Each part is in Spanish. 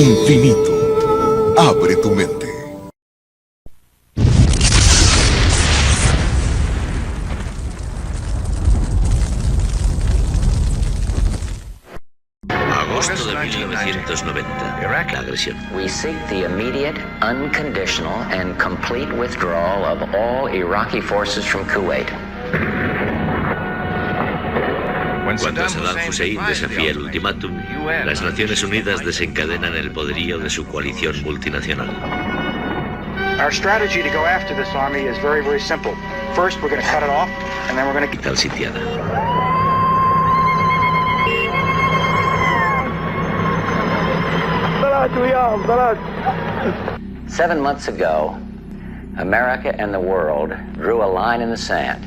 Infinito. Abre tu mente. Agosto de 1990. La agresión. We seek the immediate, unconditional, and complete withdrawal of all Iraqi forces from Kuwait. Cuando Saddam Hussein desafía el ultimátum, las Naciones Unidas desencadenan el poderío de su coalición multinacional. Our strategy to go after this army is very, very simple. First, we're going to cut it off, and then we're going to... Tal sitiada. Seven months ago, America and the world drew a line in the sand.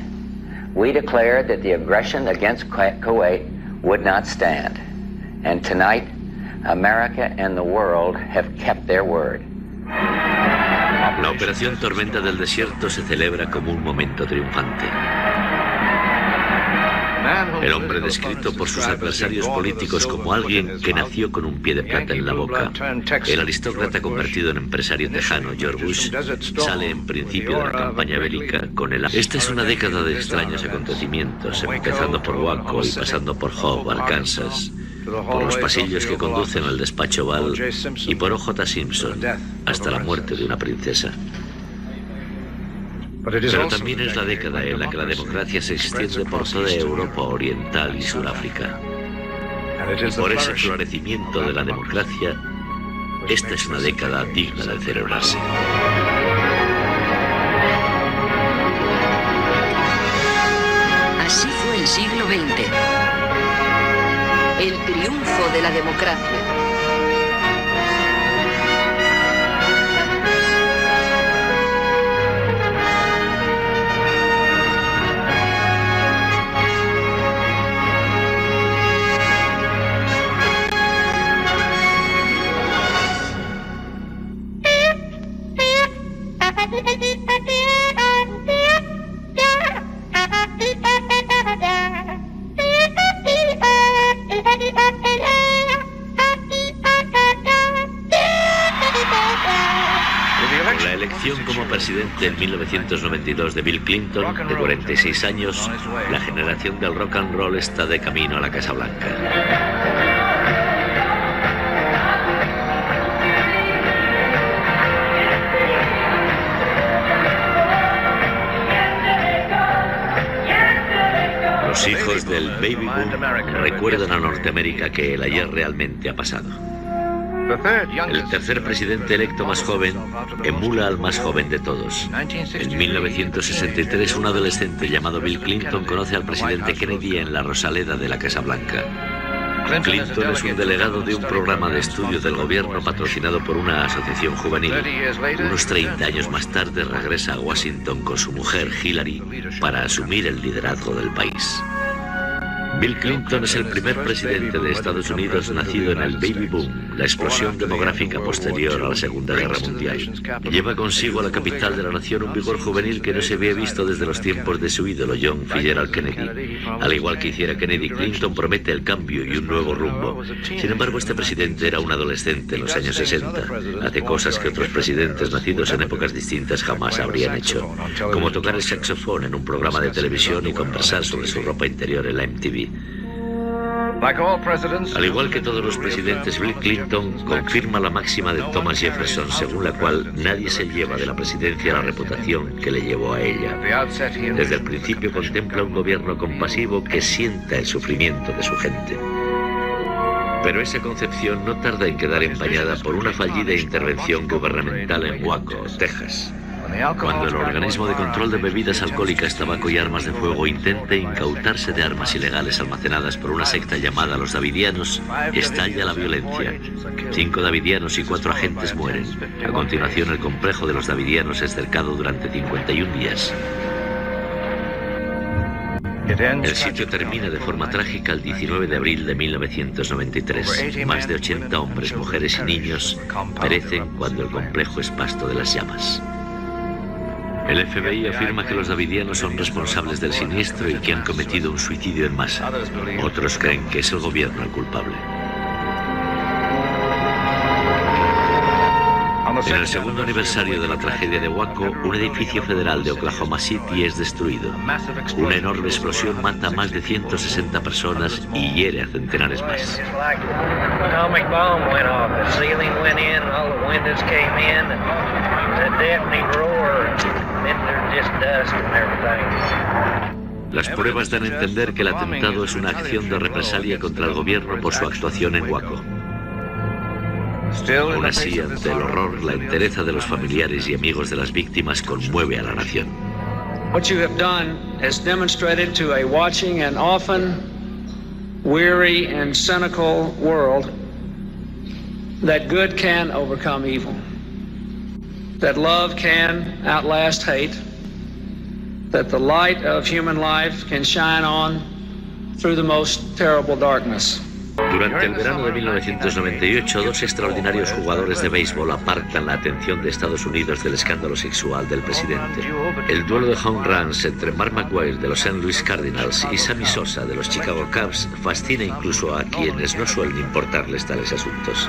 We declared that the aggression against Kuwait would not stand. And tonight, America and the world have kept their word. La operación Tormenta del Desierto se celebra como un momento triunfante. El hombre descrito por sus adversarios políticos como alguien que nació con un pie de plata en la boca, el aristócrata convertido en empresario tejano George Bush, sale en principio de la campaña bélica con el... Esta es una década de extraños acontecimientos, empezando por Waco y pasando por Hope, Arkansas, por los pasillos que conducen al despacho Oval y por O.J. Simpson, hasta la muerte de una princesa. Pero también es la década en la que la democracia se extiende por toda Europa Oriental y Sudáfrica. Y por ese florecimiento de la democracia, esta es una década digna de celebrarse. Así fue el siglo XX. El triunfo de la democracia. La elección como presidente en 1992 de Bill Clinton, de 46 años, la generación del rock and roll está de camino a la Casa Blanca. Los hijos del baby boom recuerdan a Norteamérica que el ayer realmente ha pasado. El tercer presidente electo más joven emula al más joven de todos. En 1963, un adolescente llamado Bill Clinton conoce al presidente Kennedy en la Rosaleda de la Casa Blanca. Clinton es un delegado de un programa de estudio del gobierno patrocinado por una asociación juvenil. Unos 30 años más tarde regresa a Washington con su mujer Hillary para asumir el liderazgo del país. Bill Clinton es el primer presidente de Estados Unidos nacido en el baby boom, la explosión demográfica posterior a la Segunda Guerra Mundial. Lleva consigo a la capital de la nación un vigor juvenil que no se había visto desde los tiempos de su ídolo John Fitzgerald Kennedy. Al igual que hiciera Kennedy, Clinton promete el cambio y un nuevo rumbo. Sin embargo, este presidente era un adolescente en los años 60. Hace cosas que otros presidentes nacidos en épocas distintas jamás habrían hecho, como tocar el saxofón en un programa de televisión y conversar sobre su ropa interior en la MTV. Al igual que todos los presidentes, Bill Clinton confirma la máxima de Thomas Jefferson, según la cual nadie se lleva de la presidencia la reputación que le llevó a ella. Desde el principio contempla un gobierno compasivo que sienta el sufrimiento de su gente. Pero esa concepción no tarda en quedar empañada por una fallida intervención gubernamental en Waco, Texas. Cuando el organismo de control de bebidas alcohólicas, tabaco y armas de fuego intenta incautarse de armas ilegales almacenadas por una secta llamada los Davidianos, estalla la violencia. 5 davidianos y 4 agentes mueren. A continuación, el complejo de los Davidianos es cercado durante 51 días. El sitio termina de forma trágica el 19 de abril de 1993. Más de 80 hombres, mujeres y niños perecen cuando el complejo es pasto de las llamas. El FBI afirma que los davidianos son responsables del siniestro y que han cometido un suicidio en masa. Otros creen que es el gobierno el culpable. En el segundo aniversario de la tragedia de Waco, un edificio federal de Oklahoma City es destruido. Una enorme explosión mata a más de 160 personas y hiere a centenares más. Las pruebas dan a entender que el atentado es una acción de represalia contra el gobierno por su actuación en Waco. Aún así, ante el horror, la entereza de los familiares y amigos de las víctimas conmueve a la nación. What you have done has demonstrated to a watching and often weary and cynical world that good can overcome evil, that love can outlast hate, that the light of human life can shine on through the most terrible darkness. Durante el verano de 1998, dos extraordinarios jugadores de béisbol apartan la atención de Estados Unidos del escándalo sexual del presidente. El duelo de home runs entre Mark McGwire de los St. Louis Cardinals y Sammy Sosa de los Chicago Cubs fascina incluso a quienes no suelen importarles tales asuntos.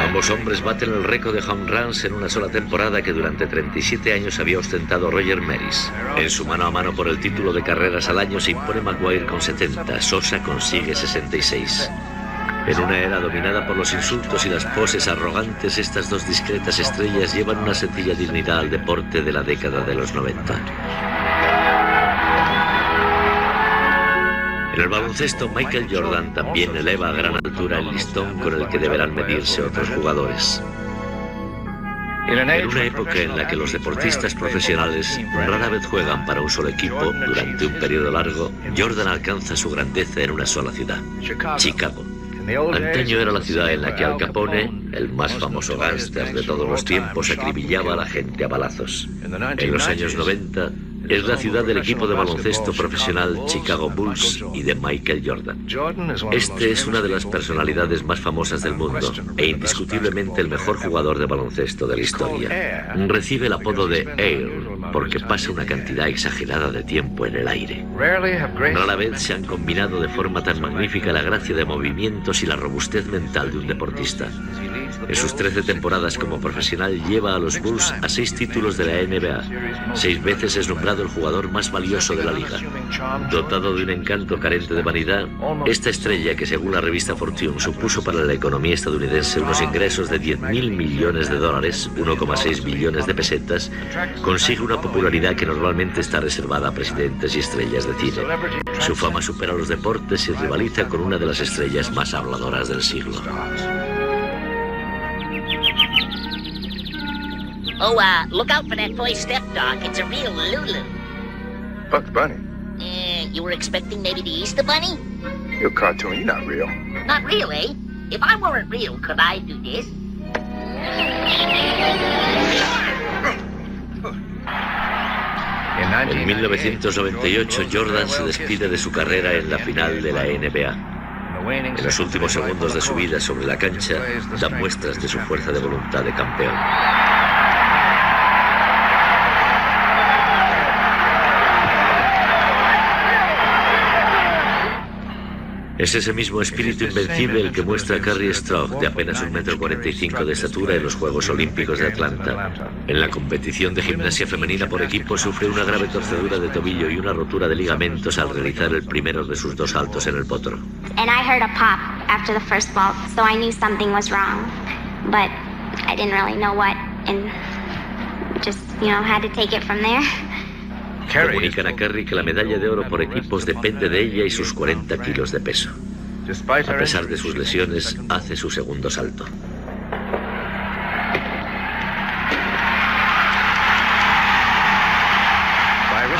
Ambos hombres baten el récord de home runs en una sola temporada que durante 37 años había ostentado Roger Maris. En su mano a mano por el título de carreras al año se impone McGwire con 70, Sosa consigue 66. En una era dominada por los insultos y las poses arrogantes, estas dos discretas estrellas llevan una sencilla dignidad al deporte de la década de los 90. En el baloncesto, Michael Jordan también eleva a gran altura el listón con el que deberán medirse otros jugadores. En una época en la que los deportistas profesionales rara vez juegan para un solo equipo durante un periodo largo, Jordan alcanza su grandeza en una sola ciudad, Chicago. Antaño era la ciudad en la que Al Capone, el más famoso gángster de todos los tiempos, acribillaba a la gente a balazos. En los años 90, es la ciudad del equipo de baloncesto profesional Chicago Bulls y de Michael Jordan. Este es una de las personalidades más famosas del mundo e indiscutiblemente el mejor jugador de baloncesto de la historia. Recibe el apodo de Air porque pasa una cantidad exagerada de tiempo en el aire. Rara vez se han combinado de forma tan magnífica la gracia de movimientos y la robustez mental de un deportista. En sus 13 temporadas como profesional lleva a los Bulls a 6 títulos de la NBA. 6 veces es nombrado el jugador más valioso de la liga. Dotado de un encanto carente de vanidad, esta estrella, que según la revista Fortune supuso para la economía estadounidense unos ingresos de $10.000 millones, 1,6 billones de pesetas, consigue una popularidad que normalmente está reservada a presidentes y estrellas de cine. Su fama supera los deportes y rivaliza con una de las estrellas más habladoras del siglo. Oh, look out for that first step, Doc. It's a real Lulu. Bugs Bunny? You were expecting maybe the Easter Bunny? You're a cartoon, you're not real. Not real, eh? If I weren't real, could I do this? En 1998, Jordan se despide de su carrera en la final de la NBA. En los últimos segundos de su vida sobre la cancha, da muestras de su fuerza de voluntad de campeón. Es ese mismo espíritu invencible el que muestra Carrie Stroud, de apenas 1,45 m de estatura, en los Juegos Olímpicos de Atlanta. En la competición de gimnasia femenina por equipo sufre una grave torcedura de tobillo y una rotura de ligamentos al realizar el primero de sus 2 saltos en el potro. And I heard a pop after the first vault, so I knew something was wrong, but I didn't really know what, and just, had to take it from there. Comunican a Carrie que la medalla de oro por equipos depende de ella y sus 40 kilos de peso. A pesar de sus lesiones, hace su segundo salto.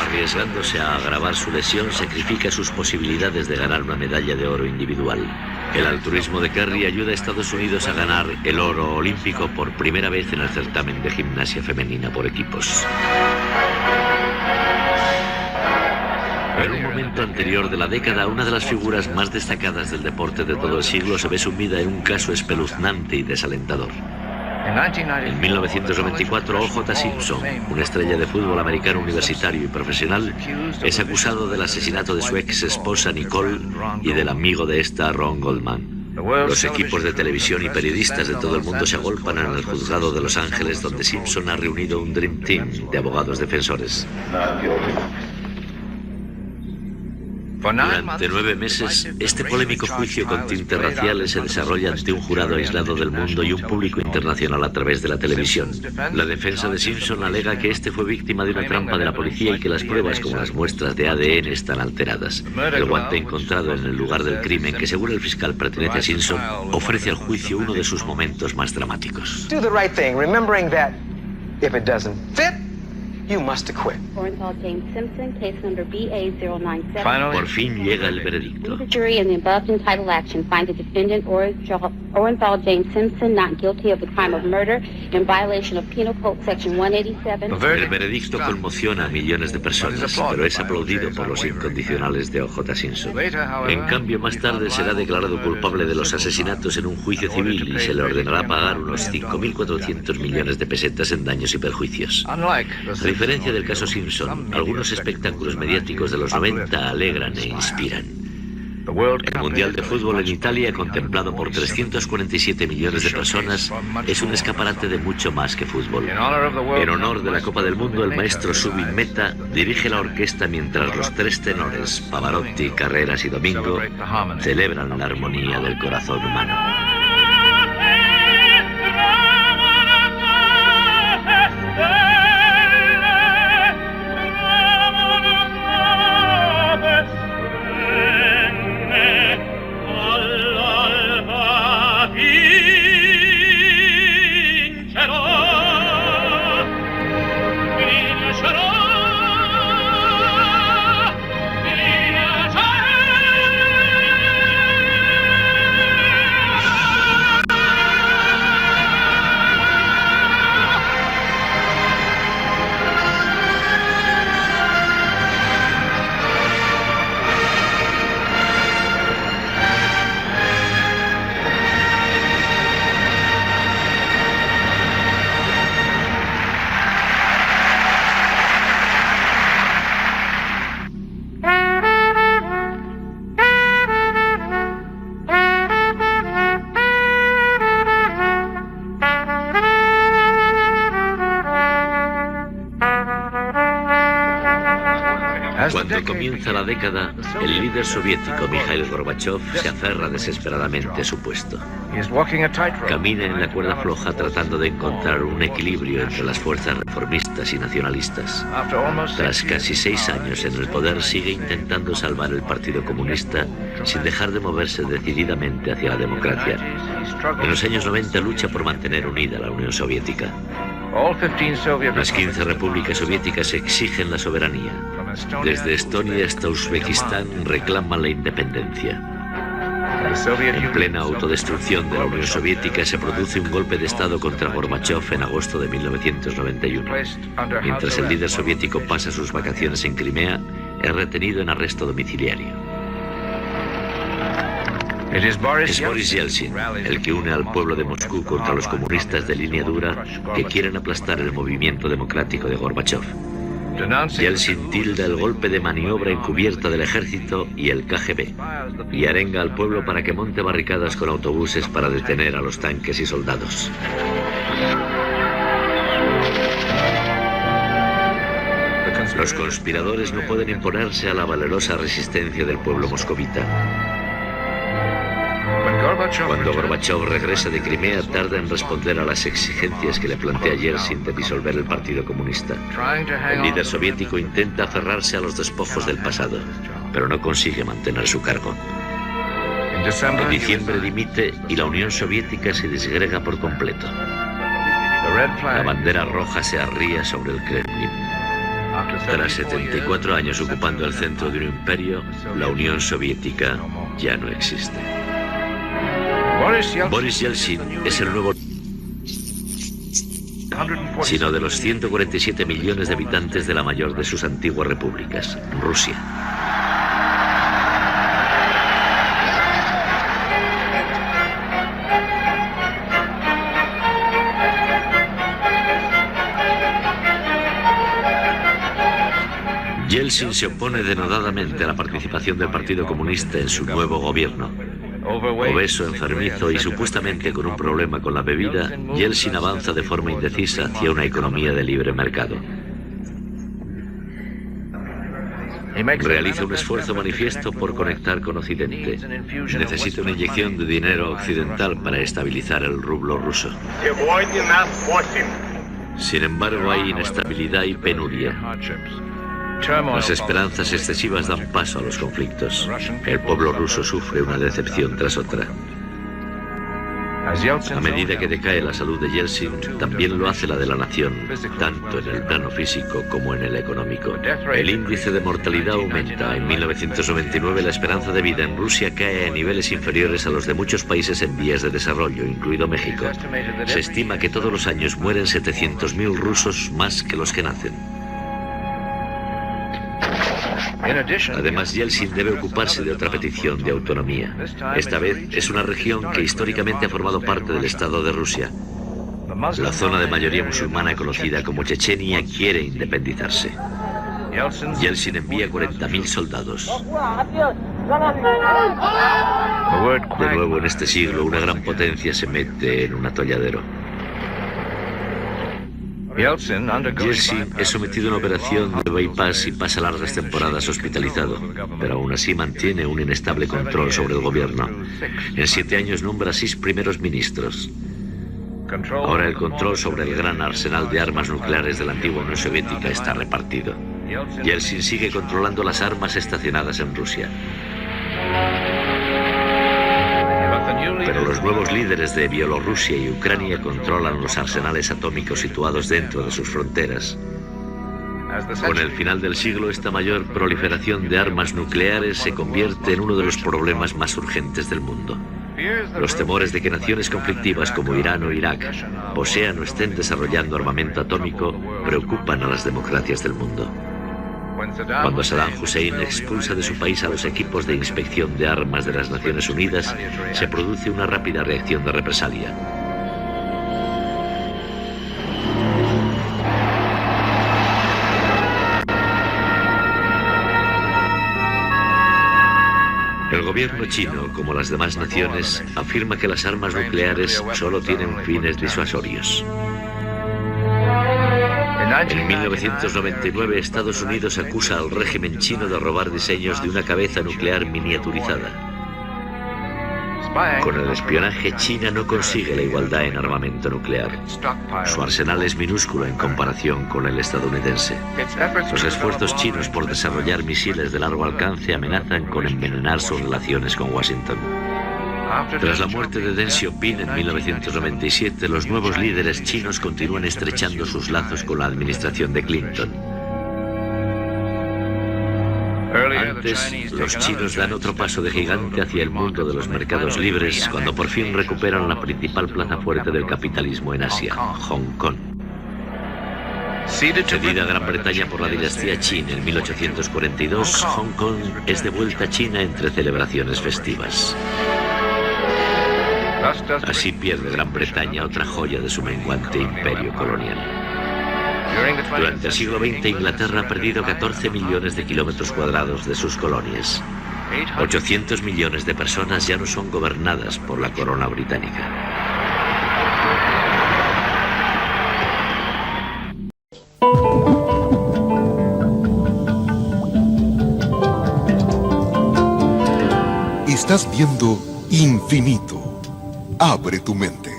Arriesgándose a agravar su lesión, sacrifica sus posibilidades de ganar una medalla de oro individual. El altruismo de Carrie ayuda a Estados Unidos a ganar el oro olímpico por primera vez en el certamen de gimnasia femenina por equipos. En un momento anterior de la década, una de las figuras más destacadas del deporte de todo el siglo se ve sumida en un caso espeluznante y desalentador. En 1994, O.J. Simpson, una estrella de fútbol americano universitario y profesional, es acusado del asesinato de su ex esposa Nicole y del amigo de esta, Ron Goldman. Los equipos de televisión y periodistas de todo el mundo se agolpan en el juzgado de Los Ángeles, donde Simpson ha reunido un Dream Team de abogados defensores. Durante 9 meses, este polémico juicio con tintes raciales se desarrolla ante un jurado aislado del mundo y un público internacional a través de la televisión. La defensa de Simpson alega que este fue víctima de una trampa de la policía y que las pruebas, como las muestras de ADN, están alteradas. El guante encontrado en el lugar del crimen, que según el fiscal pertenece a Simpson, ofrece al juicio uno de sus momentos más dramáticos. Do the right thing, remembering that if it doesn't fit, you must acquit. James Simpson, case number BA097. Por fin llega el veredicto. The jury in the above entitled action find the defendant Orenthal James Simpson not guilty of the crime of murder in violation of Penal Code Section 187. El veredicto conmociona a millones de personas, pero es aplaudido por los incondicionales de O.J. Simpson. En cambio, más tarde será declarado culpable de los asesinatos en un juicio civil y se le ordenará pagar unos 5.400 millones de pesetas en daños y perjuicios. A diferencia del caso Simpson, algunos espectáculos mediáticos de los 90 alegran e inspiran. El Mundial de Fútbol en Italia, contemplado por 347 millones de personas, es un escaparate de mucho más que fútbol. En honor de la Copa del Mundo, el maestro Zubin Mehta dirige la orquesta mientras los 3 tenores, Pavarotti, Carreras y Domingo, celebran la armonía del corazón humano. Cuando comienza la década, el líder soviético Mikhail Gorbachev se aferra desesperadamente a su puesto. Camina en la cuerda floja tratando de encontrar un equilibrio entre las fuerzas reformistas y nacionalistas. Tras casi 6 años en el poder, sigue intentando salvar el Partido Comunista sin dejar de moverse decididamente hacia la democracia. En los años 90 lucha por mantener unida la Unión Soviética. Las 15 repúblicas soviéticas exigen la soberanía. Desde Estonia hasta Uzbekistán reclaman la independencia. En plena autodestrucción de la Unión Soviética se produce un golpe de Estado contra Gorbachev en agosto de 1991. Mientras el líder soviético pasa sus vacaciones en Crimea, es retenido en arresto domiciliario. Es Boris Yeltsin el que une al pueblo de Moscú contra los comunistas de línea dura que quieren aplastar el movimiento democrático de Gorbachev. Yeltsin tilda el golpe de maniobra encubierta del ejército y el KGB y arenga al pueblo para que monte barricadas con autobuses para detener a los tanques y soldados. Los conspiradores no pueden imponerse a la valerosa resistencia del pueblo moscovita. Cuando Gorbachev regresa de Crimea, tarda en responder a las exigencias que le plantea Yeltsin de disolver el Partido Comunista. El líder soviético intenta aferrarse a los despojos del pasado, pero no consigue mantener su cargo. En diciembre dimite y la Unión Soviética se disgrega por completo. La bandera roja se arría sobre el Kremlin. Tras 74 años ocupando el centro de un imperio, la Unión Soviética ya no existe. Boris Yeltsin es el nuevo, sino de los 147 millones de habitantes de la mayor de sus antiguas repúblicas, Rusia. Yeltsin se opone denodadamente a la participación del Partido Comunista en su nuevo gobierno. Obeso, enfermizo y supuestamente con un problema con la bebida, Yeltsin avanza de forma indecisa hacia una economía de libre mercado. Realiza un esfuerzo manifiesto por conectar con Occidente. Necesita una inyección de dinero occidental para estabilizar el rublo ruso. Sin embargo, hay inestabilidad y penuria. Las esperanzas excesivas dan paso a los conflictos. El pueblo ruso sufre una decepción tras otra. A medida que decae la salud de Yeltsin, también lo hace la de la nación, tanto en el plano físico como en el económico. El índice de mortalidad aumenta. En 1999 la esperanza de vida en Rusia cae a niveles inferiores a los de muchos países en vías de desarrollo, incluido México. Se estima que todos los años mueren 700.000 rusos más que los que nacen. Además, Yeltsin debe ocuparse de otra petición de autonomía. Esta vez es una región que históricamente ha formado parte del Estado de Rusia. La zona de mayoría musulmana conocida como Chechenia quiere independizarse. Yeltsin envía 40.000 soldados. De nuevo en este siglo, una gran potencia se mete en un atolladero. Yeltsin es sometido a una operación de bypass y pasa largas temporadas hospitalizado, pero aún así mantiene un inestable control sobre el gobierno. En 7 años nombra 6 primeros ministros. Ahora el control sobre el gran arsenal de armas nucleares de la antigua Unión Soviética está repartido. Yeltsin sigue controlando las armas estacionadas en Rusia. Pero los nuevos líderes de Bielorrusia y Ucrania controlan los arsenales atómicos situados dentro de sus fronteras. Con el final del siglo, esta mayor proliferación de armas nucleares se convierte en uno de los problemas más urgentes del mundo. Los temores de que naciones conflictivas como Irán o Irak posean o estén desarrollando armamento atómico preocupan a las democracias del mundo. Cuando Saddam Hussein expulsa de su país a los equipos de inspección de armas de las Naciones Unidas, se produce una rápida reacción de represalia. El gobierno chino, como las demás naciones, afirma que las armas nucleares solo tienen fines disuasorios. En 1999, Estados Unidos acusa al régimen chino de robar diseños de una cabeza nuclear miniaturizada. Con el espionaje, China no consigue la igualdad en armamento nuclear. Su arsenal es minúsculo en comparación con el estadounidense. Los esfuerzos chinos por desarrollar misiles de largo alcance amenazan con envenenar sus relaciones con Washington. Tras la muerte de Deng Xiaoping en 1997, los nuevos líderes chinos continúan estrechando sus lazos con la administración de Clinton. Antes, los chinos dan otro paso de gigante hacia el mundo de los mercados libres cuando por fin recuperan la principal plaza fuerte del capitalismo en Asia, Hong Kong. Cedida a Gran Bretaña por la dinastía Qin en 1842, Hong Kong es devuelta a China entre celebraciones festivas. Así pierde Gran Bretaña otra joya de su menguante imperio colonial. Durante el siglo XX, Inglaterra ha perdido 14 millones de kilómetros cuadrados de sus colonias. 800 millones de personas ya no son gobernadas por la corona británica. Estás viendo Infinito. Abre tu mente.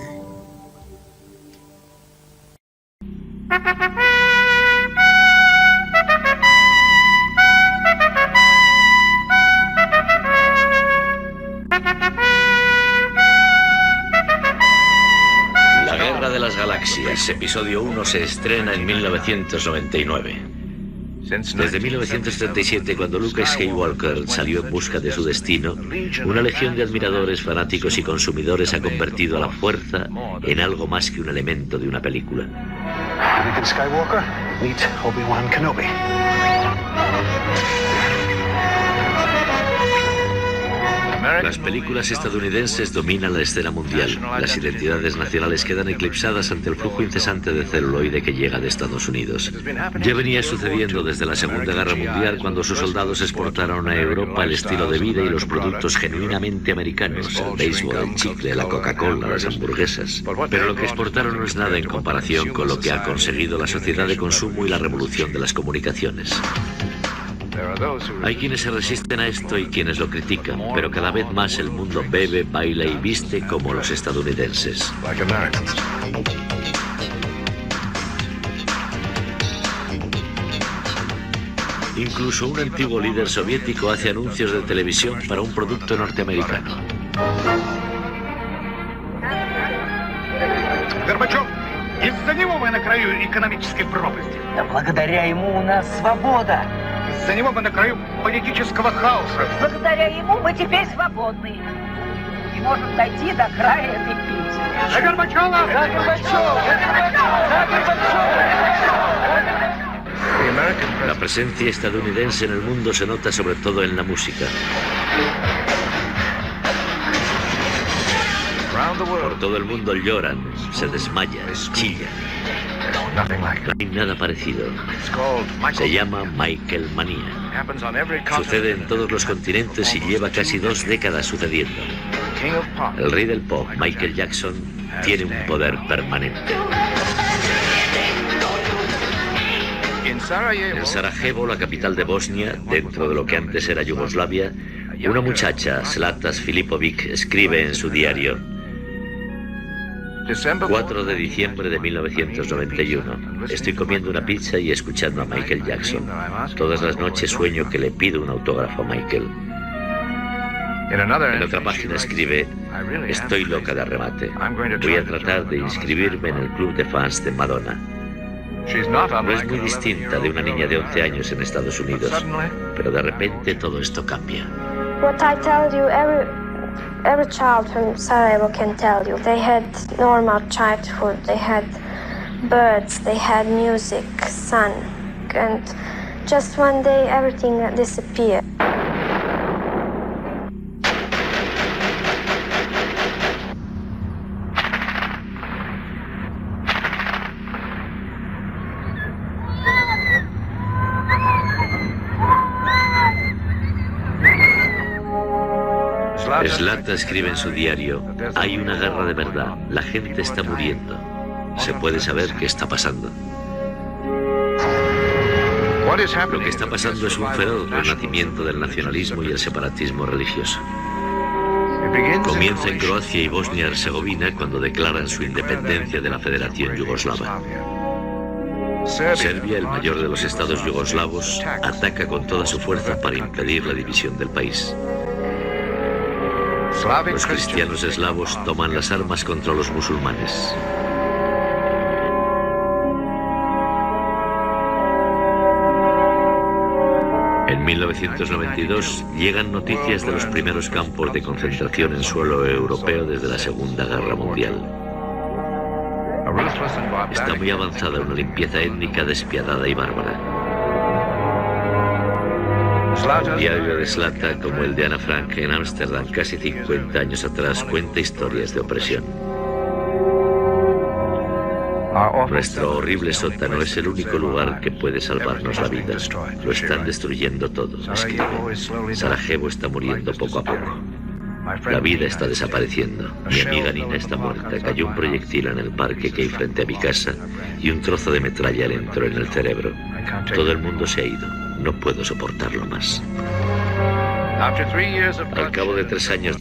La Guerra de las Galaxias, episodio 1, se estrena en 1999. Desde 1937, cuando Luke Skywalker salió en busca de su destino, una legión de admiradores, fanáticos y consumidores ha convertido a la fuerza en algo más que un elemento de una película. Anakin Skywalker, meet Obi-Wan Kenobi. Las películas estadounidenses dominan la escena mundial. Las identidades nacionales quedan eclipsadas ante el flujo incesante de celuloide que llega de Estados Unidos. Ya venía sucediendo desde la Segunda Guerra Mundial, cuando sus soldados exportaron a Europa el estilo de vida y los productos genuinamente americanos: el béisbol, el chicle, la Coca-Cola, las hamburguesas. Pero lo que exportaron no es nada en comparación con lo que ha conseguido la sociedad de consumo y la revolución de las comunicaciones. Hay quienes se resisten a esto y quienes lo critican, pero cada vez más el mundo bebe, baila y viste como los estadounidenses. Incluso un antiguo líder soviético hace anuncios de televisión para un producto norteamericano. Горбачев, из-за него мы на краю экономической пропасти. Да благодаря ему у нас свобода. Из-за него мы на краю политического хаоса. Благодаря ему мы теперь свободны. И можем дойти до края этой пути. За Горбачева! За Горбачева! За Горбачева! La presencia estadounidense en el mundo se nota sobre todo en la música. Por todo el mundo lloran, se desmayan, chillan. No hay nada parecido. Se llama Michael Manía. Sucede en todos los continentes y lleva casi 2 décadas sucediendo. El rey del pop, Michael Jackson, tiene un poder permanente. En Sarajevo, la capital de Bosnia, dentro de lo que antes era Yugoslavia, una muchacha, Zlatas Filipovic, escribe en su diario: 4 de diciembre de 1991. Estoy comiendo una pizza y escuchando a Michael Jackson. Todas las noches sueño que le pido un autógrafo a Michael. En otra página escribe: estoy loca de remate. Voy a tratar de inscribirme en el club de fans de Madonna. No es muy distinta de una niña de 11 años en Estados Unidos, pero de repente todo esto cambia. What I tell you, every child from Sarajevo can tell you. They had normal childhood. They had birds. They had music, sun, and just one day everything disappeared. Zlata escribe en su diario: hay una guerra de verdad, la gente está muriendo. Se puede saber qué está pasando. Lo que está pasando es un feroz renacimiento del nacionalismo y el separatismo religioso. Comienza en Croacia y Bosnia-Herzegovina cuando declaran su independencia de la Federación Yugoslava. Serbia, el mayor de los estados yugoslavos, ataca con toda su fuerza para impedir la división del país. Los cristianos eslavos toman las armas contra los musulmanes. En 1992 llegan noticias de los primeros campos de concentración en suelo europeo desde la Segunda Guerra Mundial. Está muy avanzada una limpieza étnica despiadada y bárbara. Un diario de Zlata, como el de Ana Frank en Ámsterdam casi 50 años atrás, cuenta historias de opresión. Nuestro horrible sótano es el único lugar que puede salvarnos la vida. Lo están destruyendo todo, escribe. Sarajevo está muriendo poco a poco. La vida está desapareciendo. Mi amiga Nina está muerta. Cayó un proyectil en el parque que hay frente a mi casa y un trozo de metralla le entró en el cerebro. Todo el mundo se ha ido. No puedo soportarlo más. Al cabo de 3 años,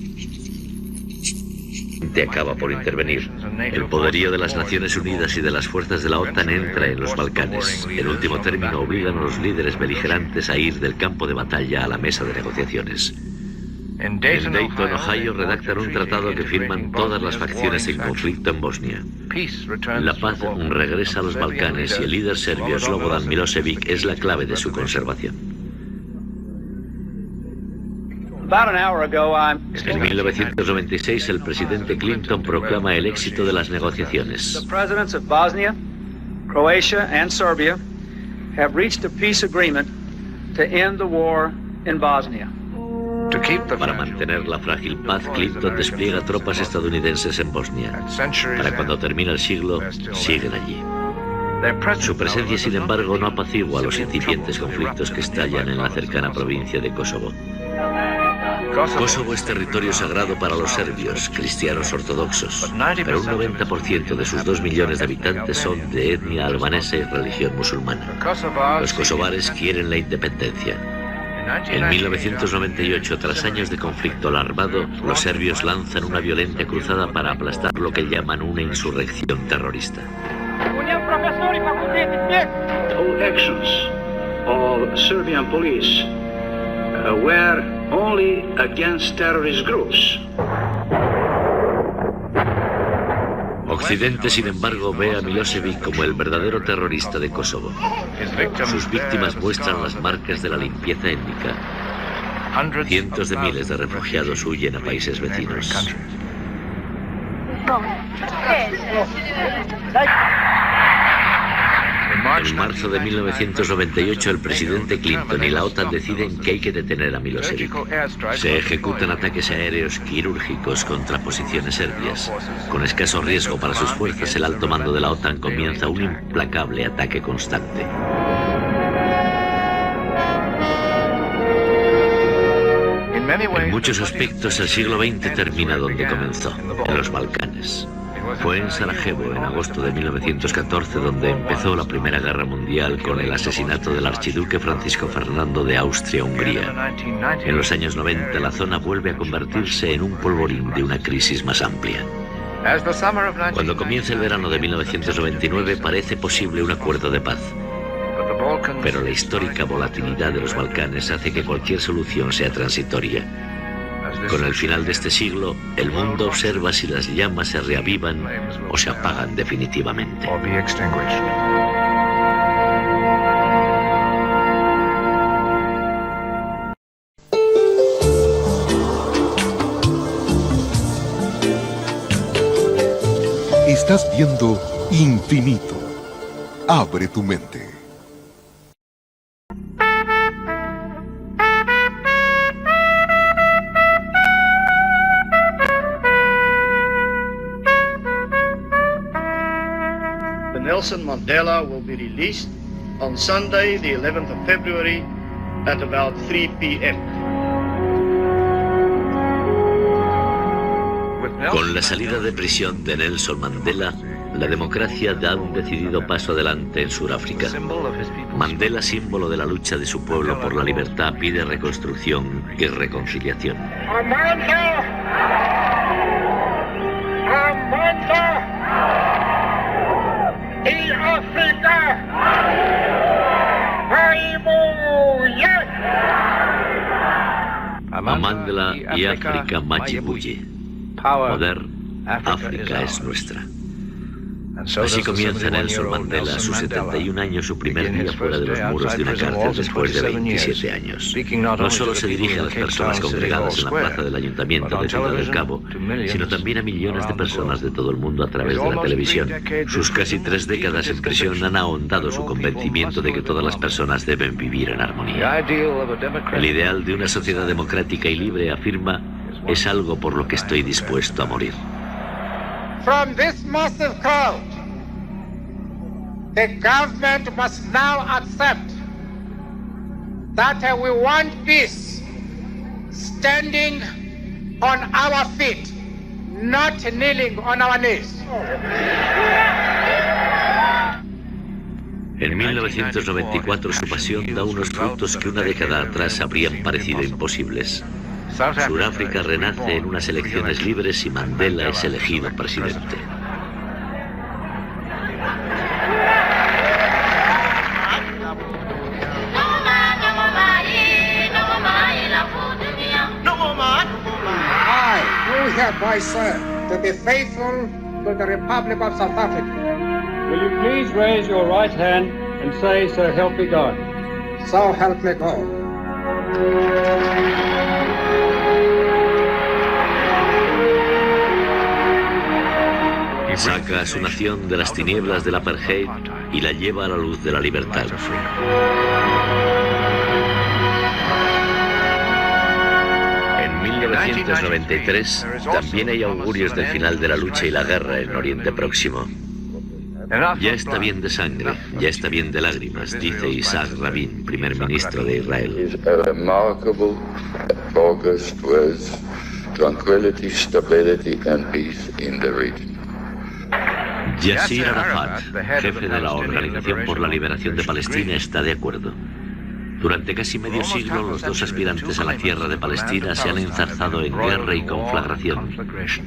acaba por intervenir. El poderío de las Naciones Unidas y de las fuerzas de la OTAN entra en los Balcanes. En último término, obligan a los líderes beligerantes a ir del campo de batalla a la mesa de negociaciones. En Dayton, Ohio, redactan un tratado que firman todas las facciones en conflicto en Bosnia. La paz regresa a los Balcanes y el líder serbio Slobodan Milosevic es la clave de su conservación. En 1996, el presidente Clinton proclama el éxito de las negociaciones. The presidents of Bosnia, Croatia, and Serbia have reached a peace agreement to end the war in Bosnia. Para mantener la frágil paz, Clinton despliega tropas estadounidenses en Bosnia. Para cuando termina el siglo, siguen allí. Su presencia, sin embargo, no apacigua los incipientes conflictos que estallan en la cercana provincia de Kosovo. Kosovo es territorio sagrado para los serbios, cristianos ortodoxos, pero un 90% de sus 2 millones de habitantes son de etnia albanesa y religión musulmana. Los kosovares quieren la independencia. En 1998, tras años de conflicto alarmado, los serbios lanzan una violenta cruzada para aplastar lo que llaman una insurrección terrorista. All actions of Serbian police were only against terrorist groups. Occidente, sin embargo, ve a Milosevic como el verdadero terrorista de Kosovo. Sus víctimas muestran las marcas de la limpieza étnica. Cientos de miles de refugiados huyen a países vecinos. En marzo de 1998, el presidente Clinton y la OTAN deciden que hay que detener a Milosevic. Se ejecutan ataques aéreos quirúrgicos contra posiciones serbias. Con escaso riesgo para sus fuerzas, el alto mando de la OTAN comienza un implacable ataque constante. En muchos aspectos, el siglo XX termina donde comenzó, en los Balcanes. Fue en Sarajevo, en agosto de 1914, donde empezó la Primera Guerra Mundial con el asesinato del archiduque Francisco Fernando de Austria-Hungría. En los años 90, la zona vuelve a convertirse en un polvorín de una crisis más amplia. Cuando comienza el verano de 1999, parece posible un acuerdo de paz. Pero la histórica volatilidad de los Balcanes hace que cualquier solución sea transitoria. Con el final de este siglo, el mundo observa si las llamas se reavivan o se apagan definitivamente. Estás viendo Infinito. Abre tu mente. Nelson Mandela will be released on Sunday, the 11th of February, at about 3 p.m. Con la salida de prisión de Nelson Mandela, la democracia da un decidido paso adelante en Sudáfrica. Mandela, símbolo de la lucha de su pueblo por la libertad, pide reconstrucción y reconciliación. Mandela y África Machibuye. Poder, África es nuestra. Así comienza Nelson Mandela a sus 71 años su primer día fuera de los muros de una cárcel después de 27 años. No solo se dirige a las personas congregadas en la plaza del Ayuntamiento de Ciudad del Cabo, sino también a millones de personas de todo el mundo a través de la televisión. Sus casi 3 décadas en prisión han ahondado su convencimiento de que todas las personas deben vivir en armonía. El ideal de una sociedad democrática y libre, afirma, es algo por lo que estoy dispuesto a morir. From this massive crowd, the government must now accept that we want peace, standing on our feet, not kneeling on our knees. En 1994 su pasión da unos frutos que una década atrás habrían parecido imposibles. Sudáfrica renace en unas elecciones libres y Mandela es elegido presidente. I do hereby swear to be faithful to the Republic of South Africa. Will you please raise your right hand and say, "So help me God"? So help me God. Saca a su nación de las tinieblas del apartheid y la lleva a la luz de la libertad. This 1 1993 también hay augurios del final de la lucha y la guerra en Oriente Próximo. Ya está bien de sangre, ya está bien de lágrimas, dice Isaac Rabin, primer ministro de Israel. Yasser Arafat, jefe de la Organización por la Liberación de Palestina, está de acuerdo. Durante casi medio siglo, los dos aspirantes a la tierra de Palestina se han enzarzado en guerra y conflagración.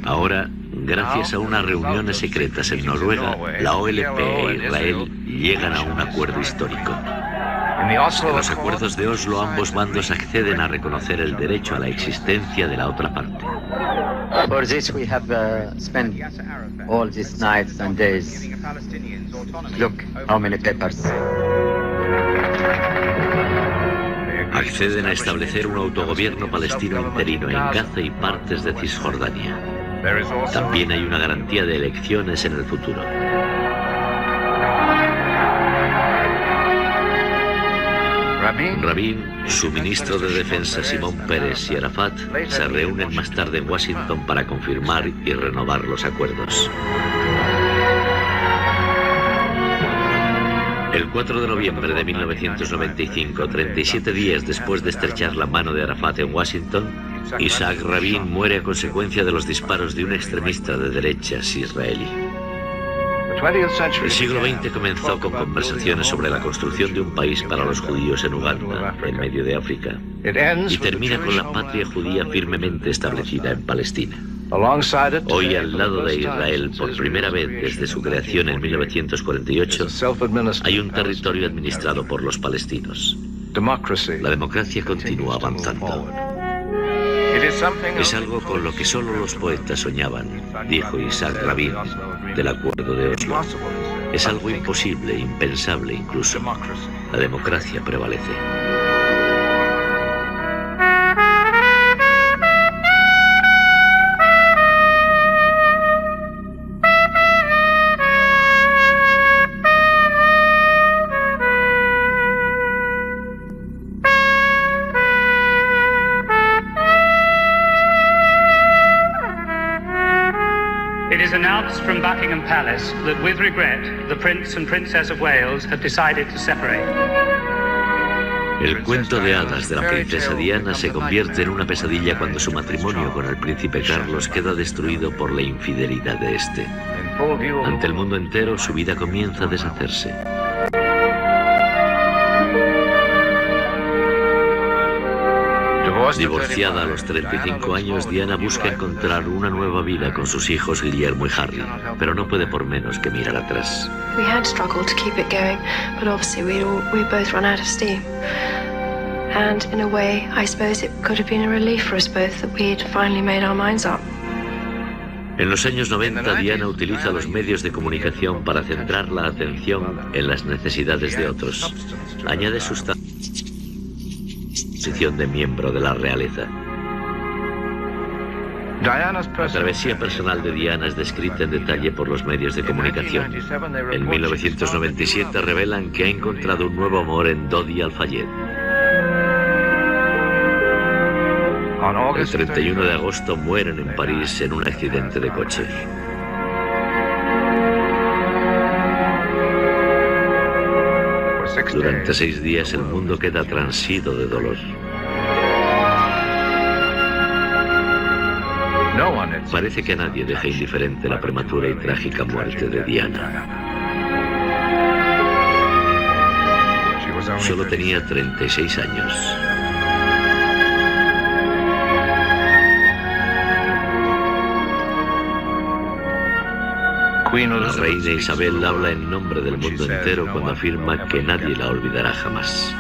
Ahora, gracias a unas reuniones secretas en Noruega, la OLP e Israel llegan a un acuerdo histórico. En los acuerdos de Oslo, ambos bandos acceden a reconocer el derecho a la existencia de la otra parte. For this we have spent all these nights and days. Look how many papers. Acceden a establecer un autogobierno palestino interino en Gaza y partes de Cisjordania. También hay una garantía de elecciones en el futuro. Rabin, su ministro de Defensa Simón Peres y Arafat se reúnen más tarde en Washington para confirmar y renovar los acuerdos. El 4 de noviembre de 1995, 37 días después de estrechar la mano de Arafat en Washington, Isaac Rabin muere a consecuencia de los disparos de un extremista de derechas israelí. El siglo XX comenzó con conversaciones sobre la construcción de un país para los judíos en Uganda, en medio de África, y termina con la patria judía firmemente establecida en Palestina. Hoy, al lado de Israel, por primera vez desde su creación en 1948, hay un territorio administrado por los palestinos. La democracia continúa avanzando. Es algo con lo que solo los poetas soñaban, dijo Isaac Rabin, del acuerdo de Oslo. Es algo imposible, impensable incluso. La democracia prevalece. From Buckingham Palace that with regret the Prince and Princess of Wales have decided to separate. El cuento de hadas de la princesa Diana se convierte en una pesadilla cuando su matrimonio con el príncipe Carlos queda destruido por la infidelidad de este. Ante el mundo entero, su vida comienza a deshacerse. Divorciada a los 35 años, Diana busca encontrar una nueva vida con sus hijos Guillermo y Harry, pero no puede por menos que mirar atrás. We had struggled to keep it going, but obviously we both run out of steam. And in a way, I suppose it could have been a relief for us both that we'd finally made our minds up. En los años 90, Diana utiliza los medios de comunicación para centrar la atención en las necesidades de otros. Añade su posición de miembro de la realeza. La travesía personal de Diana es descrita en detalle por los medios de comunicación. En 1997 revelan que ha encontrado un nuevo amor en Dodi Al-Fayed. El 31 de agosto mueren en París en un accidente de coche. Durante 6 días el mundo queda transido de dolor. Parece que a nadie deja indiferente la prematura y trágica muerte de Diana. Solo tenía 36 años. La reina Isabel habla en nombre del mundo entero cuando afirma que nadie la olvidará jamás.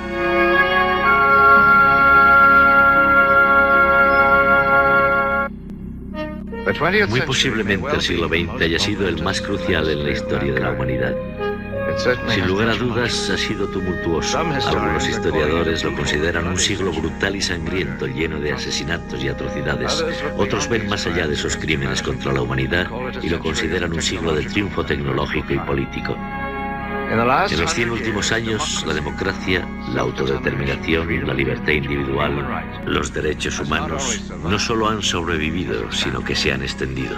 Muy posiblemente el siglo XX haya sido el más crucial en la historia de la humanidad. Sin lugar a dudas, ha sido tumultuoso. Algunos historiadores lo consideran un siglo brutal y sangriento, lleno de asesinatos y atrocidades. Otros ven más allá de esos crímenes contra la humanidad y lo consideran un siglo de triunfo tecnológico y político. En los 100 últimos años, la democracia, la autodeterminación, la libertad individual, los derechos humanos, no solo han sobrevivido, sino que se han extendido.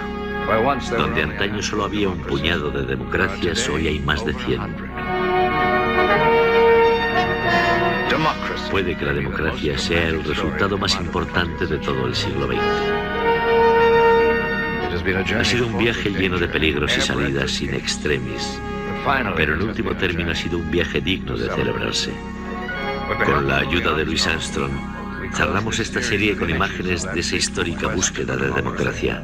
Donde antaño solo había un puñado de democracias, hoy hay más de 100. Puede que la democracia sea el resultado más importante de todo el siglo XX. Ha sido un viaje lleno de peligros y salidas in extremis, pero en último término ha sido un viaje digno de celebrarse. Con la ayuda de Louis Armstrong, cerramos esta serie con imágenes de esa histórica búsqueda de democracia.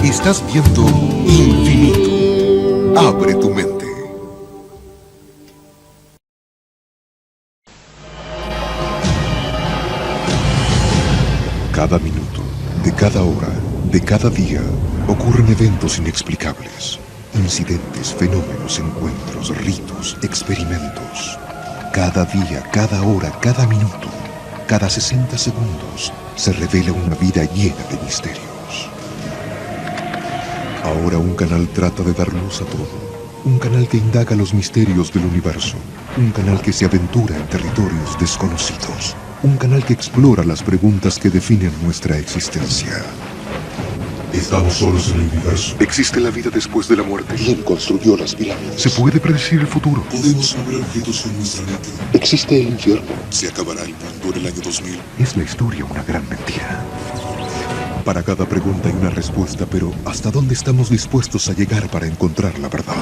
Estás viendo Infinito. Abre tu mente. Cada minuto, de cada hora, de cada día, ocurren eventos inexplicables. Incidentes, fenómenos, encuentros, ritos, experimentos. Cada día, cada hora, cada minuto, cada 60 segundos, se revela una vida llena de misterios. Ahora un canal trata de dar luz a todo. Un canal que indaga los misterios del universo. Un canal que se aventura en territorios desconocidos. Un canal que explora las preguntas que definen nuestra existencia. ¿Estamos solos en el universo? ¿Existe la vida después de la muerte? ¿Quién construyó las pirámides? ¿Se puede predecir el futuro? ¿Podemos mover objetos con nuestra mente? ¿Existe el infierno? ¿Se acabará el mundo en el año 2000? ¿Es la historia una gran mentira? Para cada pregunta hay una respuesta, pero ¿hasta dónde estamos dispuestos a llegar para encontrar la verdad?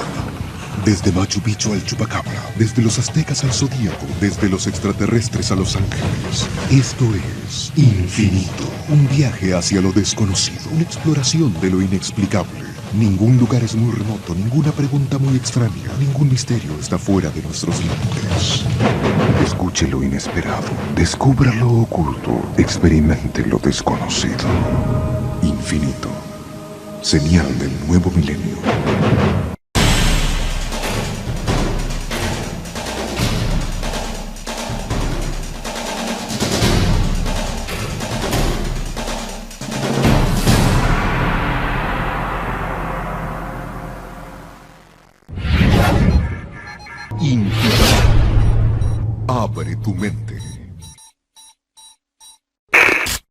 Desde Machu Picchu al Chupacabra, desde los aztecas al Zodíaco, desde los extraterrestres a los ángeles. Esto es Infinito, un viaje hacia lo desconocido, una exploración de lo inexplicable. Ningún lugar es muy remoto, ninguna pregunta muy extraña, ningún misterio está fuera de nuestros límites. Escuche lo inesperado, descubra lo oculto, experimente lo desconocido. Infinito, señal del nuevo milenio. Infinito. Abre tu mente.